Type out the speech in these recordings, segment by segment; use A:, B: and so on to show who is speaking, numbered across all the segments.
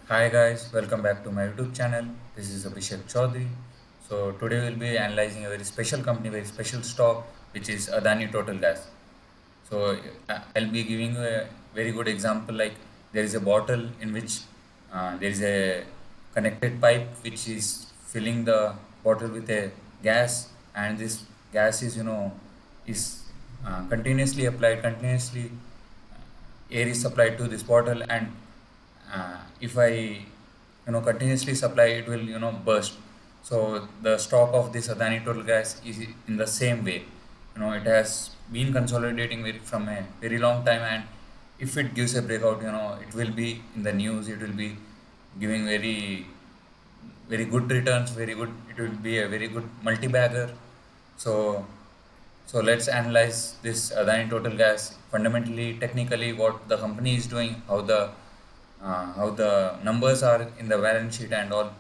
A: Hi guys, welcome back to my YouTube channel. This is Abhishek Chaudhary. So today we'll be analyzing a very special company, very special stock, which is Adani Total Gas. So I'll be giving you a very good example. Like there is a bottle in which there is a connected pipe which is filling the bottle with a gas, and this gas is is continuously applied, continuously air is supplied to this bottle, and if I continuously supply, it will burst. So the stock of this Adani Total Gas is in the same way. It has been consolidating from a very long time, and if it gives a breakout, it will be in the news. It will be giving very good returns, very good. It will be a very good multi-bagger. So so let's analyze this Adani Total Gas fundamentally, technically, what the company is doing, how the numbers are in the balance sheet and all.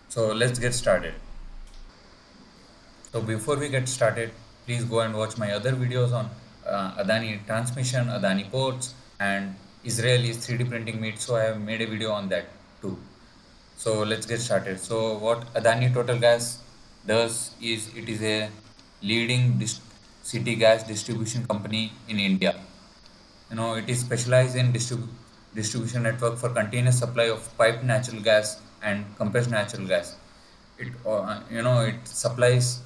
A: So let's get started. So before we get started, please go and watch my other videos on Adani Transmission, Adani Ports, and Israel's 3D printing meet. So I have made a video on that too. So let's get started. So what Adani Total Gas does is it is a leading city gas distribution company in India. It is specialized in distribution network for continuous supply of piped natural gas and compressed natural gas. It supplies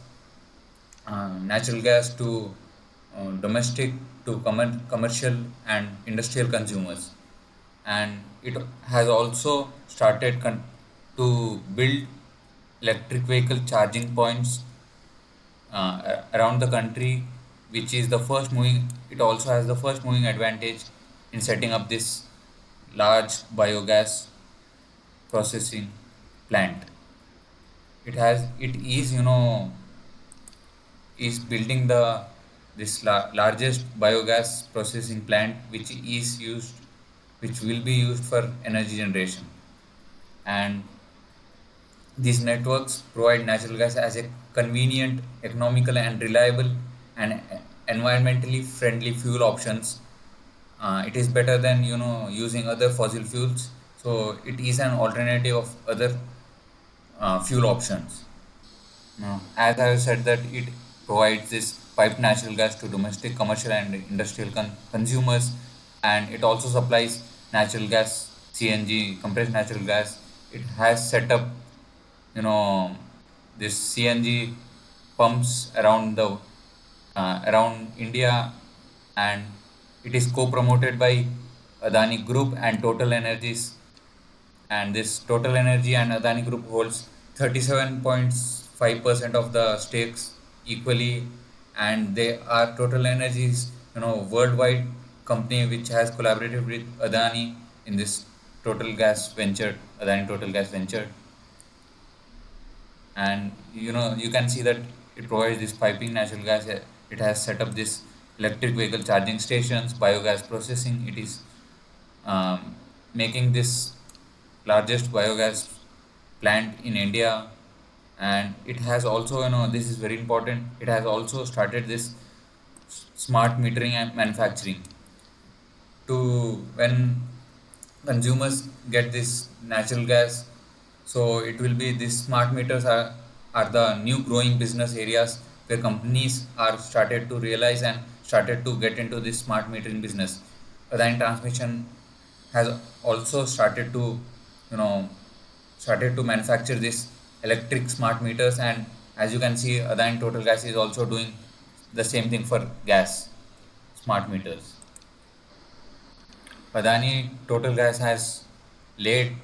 A: natural gas to domestic, to commercial and industrial consumers, and it has also started to build electric vehicle charging points around the country, which is the first moving. It also has the first moving advantage in setting up this large biogas processing plant. It is is building the largest biogas processing plant, which will be used for energy generation. And these networks provide natural gas as a convenient, economical, and reliable and environmentally friendly fuel options. It is better than using other fossil fuels. So it is an alternative of other fuel options. As I said, that it provides this piped natural gas to domestic, commercial, and industrial consumers, and it also supplies natural gas, CNG, compressed natural gas. It has set up, you know, this CNG pumps around India, and it is co-promoted by Adani Group and Total Energies, and this Total Energy and Adani Group holds 37.5% of the stakes equally, and they are Total Energies, worldwide company which has collaborated with Adani in this Total Gas venture, Adani Total Gas venture. And you can see that it provides this piping natural gas. It has set up this electric vehicle charging stations, biogas processing. It is making this largest biogas plant in India, and it has also, this is very important, it has also started this smart metering and manufacturing. To when consumers get this natural gas, so it will be, these smart meters are the new growing business areas where companies are started to realize and started to get into this smart metering business. Adani Transmission has also you know started to manufacture this electric smart meters, and as you can see, Adani Total Gas is also doing the same thing for gas smart meters. Adani Total Gas has laid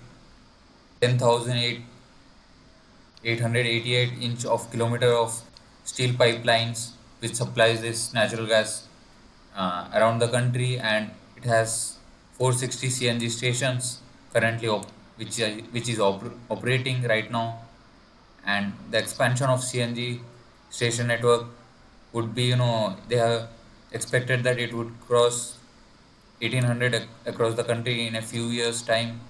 A: 10,888 inch of kilometer of steel pipelines which supplies this natural gas around the country, and it has 460 CNG stations currently which is operating right now. And the expansion of CNG station network would be, they have expected that it would cross 1800 across the country in a few years time,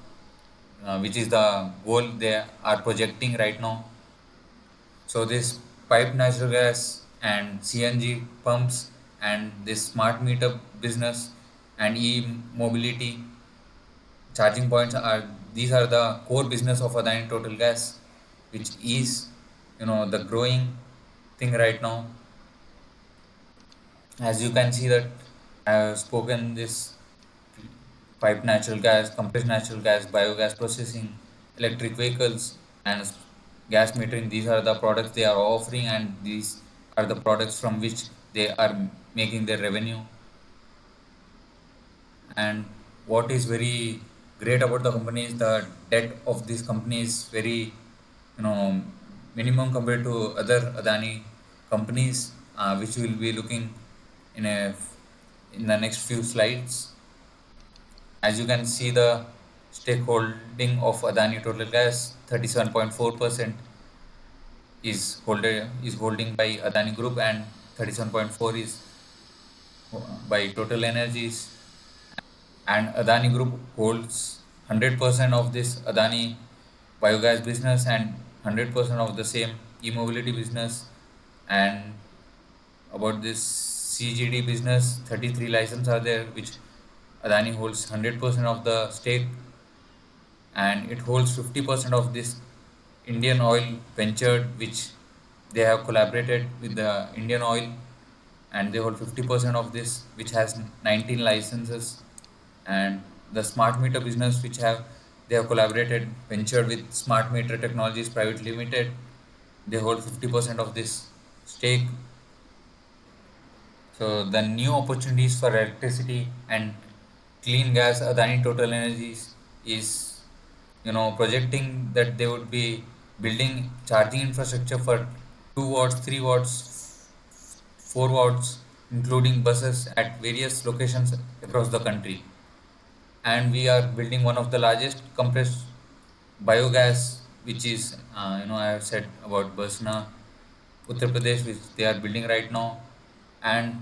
A: which is the goal they are projecting right now. So this piped natural gas and CNG pumps and this smart meter business and e-mobility charging points are, these are the core business of Adani Total Gas, which is, the growing thing right now. As you can see that I have spoken this pipe natural gas, compressed natural gas, biogas processing, electric vehicles, and gas metering. These are the products they are offering, and these are the products from which they are making their revenue. And what is very great about the company is the debt of this company is very, minimum compared to other Adani companies, which we will be looking in a in the next few slides. As you can see, the stakeholding of Adani Total Gas, 37.4% is holding by Adani Group, and 37.4 is by Total Energies. And Adani Group holds 100% of this Adani biogas business and 100% of the same e-mobility business. And about this CGD business, 33 licenses are there, which Adani holds 100% of the stake, and it holds 50% of this Indian Oil Ventured, which they have collaborated with the Indian Oil, and they hold 50% of this, which has 19 licenses. And the smart meter business, which they have collaborated, ventured with Smart Meter Technologies Private Limited, they hold 50% of this stake. So the new opportunities for electricity and clean gas, Adani Total Energies is, projecting that they would be building charging infrastructure for 2 watts, 3 watts, 4 watts, including buses at various locations across the country. And we are building one of the largest compressed biogas, which is, I have said about Basna, Uttar Pradesh, which they are building right now. And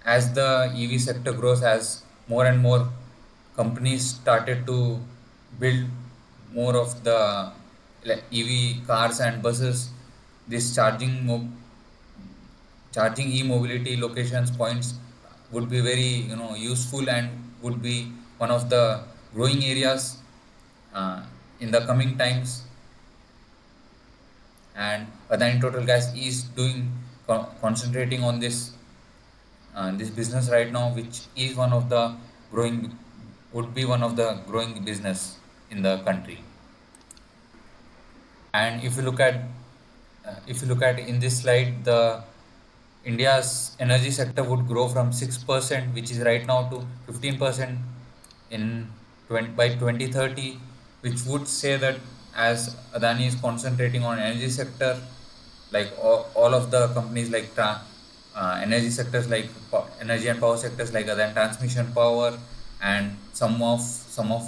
A: as the EV sector grows, as more and more companies started to build more of the EV cars and buses, this charging e-mobility locations points would be very, useful, and would be one of the growing areas in the coming times. And Adani Total Gas is concentrating on this business right now, which is one of the growing would be one of the growing business in the country. And if you look at in this slide, the India's energy sector would grow from 6%, which is right now, to 15% by 2030, which would say that as Adani is concentrating on energy sector, like all of the companies like energy sectors like energy and power sectors like Adani Transmission Power, and some of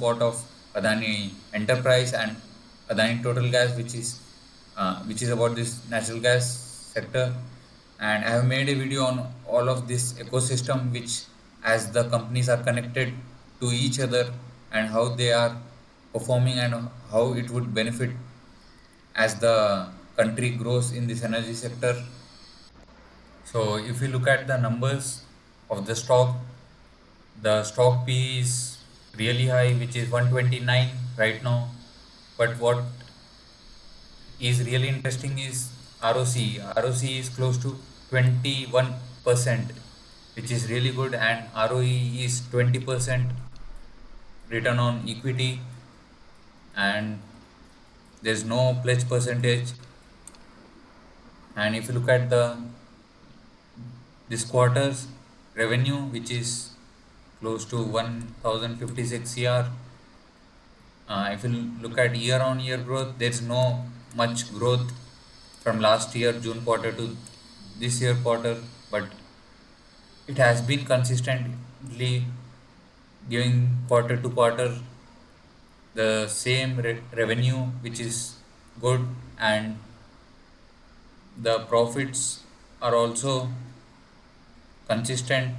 A: what of Adani Enterprise and Adani Total Gas, which is about this natural gas sector. And I have made a video on all of this ecosystem, which as the companies are connected to each other, and how they are performing, and how it would benefit as the country grows in this energy sector. So if you look at the numbers of the stock P is really high, which is 129 right now. But what is really interesting is ROC. ROC is close to 21%, which is really good, and ROE is 20% return on equity, and there's no pledge percentage. And if you look at this quarter's revenue, which is close to 1056 CR, if you look at year on year growth, there's no much growth from last year June quarter to this year quarter, but it has been consistently giving quarter to quarter the same revenue, which is good, and the profits are also consistent.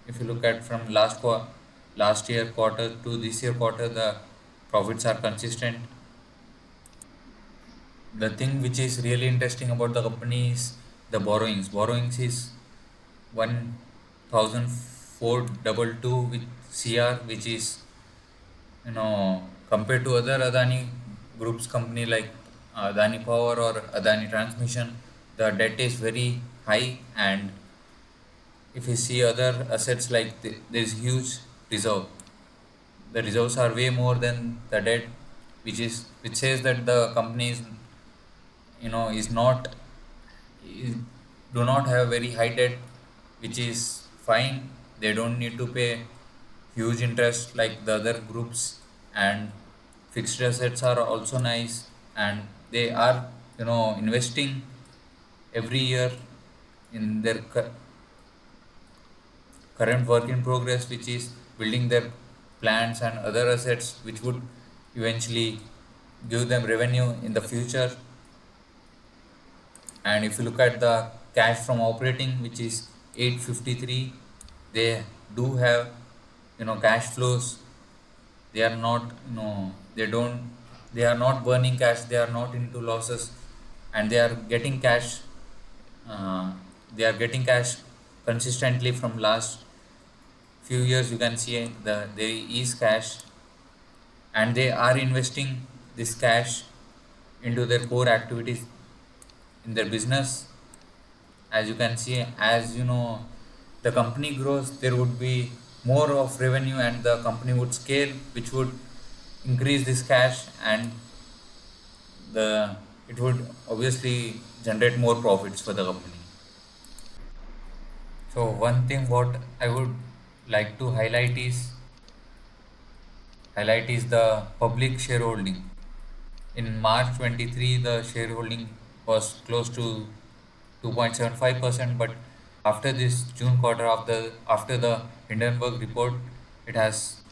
A: If you look at from last year quarter to this year quarter, the profits are consistent. The thing which is really interesting about the company is the borrowings is 1422 with CR, which is compared to other Adani Group's company like Adani Power or Adani Transmission, the debt is very high. And if you see other assets like there is huge reserve. The reserves are way more than the debt, which says that the company is not is, do not have very high debt, which is fine. They don't need to pay huge interest like the other groups, and fixed assets are also nice, and they are investing every year in their current work in progress, which is building their plants and other assets, which would eventually give them revenue in the future. And if you look at the cash from operating, which is 853, they do have cash flows. They are not they don't they are not burning cash. They are not into losses, and they are getting cash. uh, they are getting cash consistently from last few years. You can see there is cash, and they are investing this cash into their core activities in their business. As you can see, as the company grows, there would be more of revenue, and the company would scale, which would increase this cash, and the it would obviously generate more profits for the company. So one thing what I would like to highlight is the public shareholding. In March 23, the shareholding was close to 2.75%, but after this June quarter, after the Hindenburg report, it has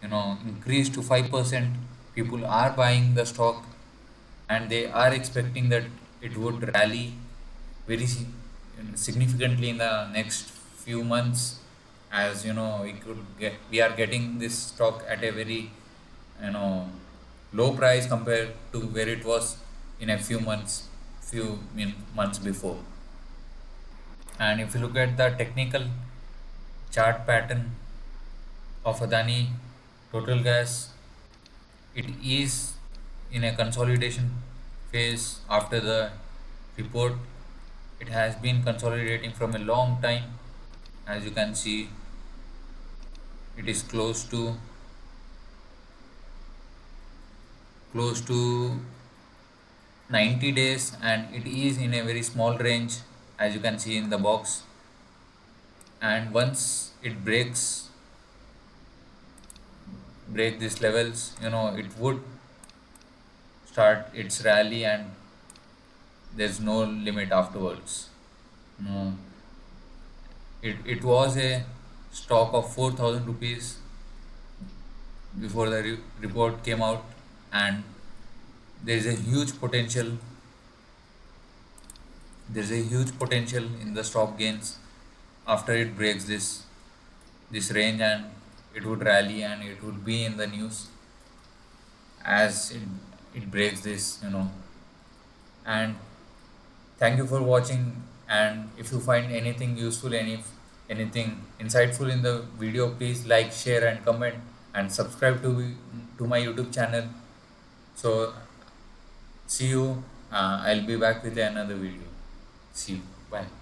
A: increased to 5%. People are buying the stock, and they are expecting that it would rally very significantly in the next few months. As we are getting this stock at a very you know low price compared to where it was in a few months before. And if you look at the technical chart pattern of Adani Total Gas, it is in a consolidation phase after the report. It has been consolidating from a long time. As you can see, it is close to 90 days, and it is in a very small range, as you can see in the box. And once it break these levels, it would start its rally, and there's no limit afterwards. No, it was a stock of 4,000 rupees before the report came out, and there is a huge potential. There's a huge potential in the stock gains after it breaks this range, and it would rally, and it would be in the news as it breaks this. And thank you for watching. And if you find anything useful, anything insightful in the video, please like, share, and comment, and subscribe to my YouTube channel. So see you. I'll be back with another video. See you. Bye.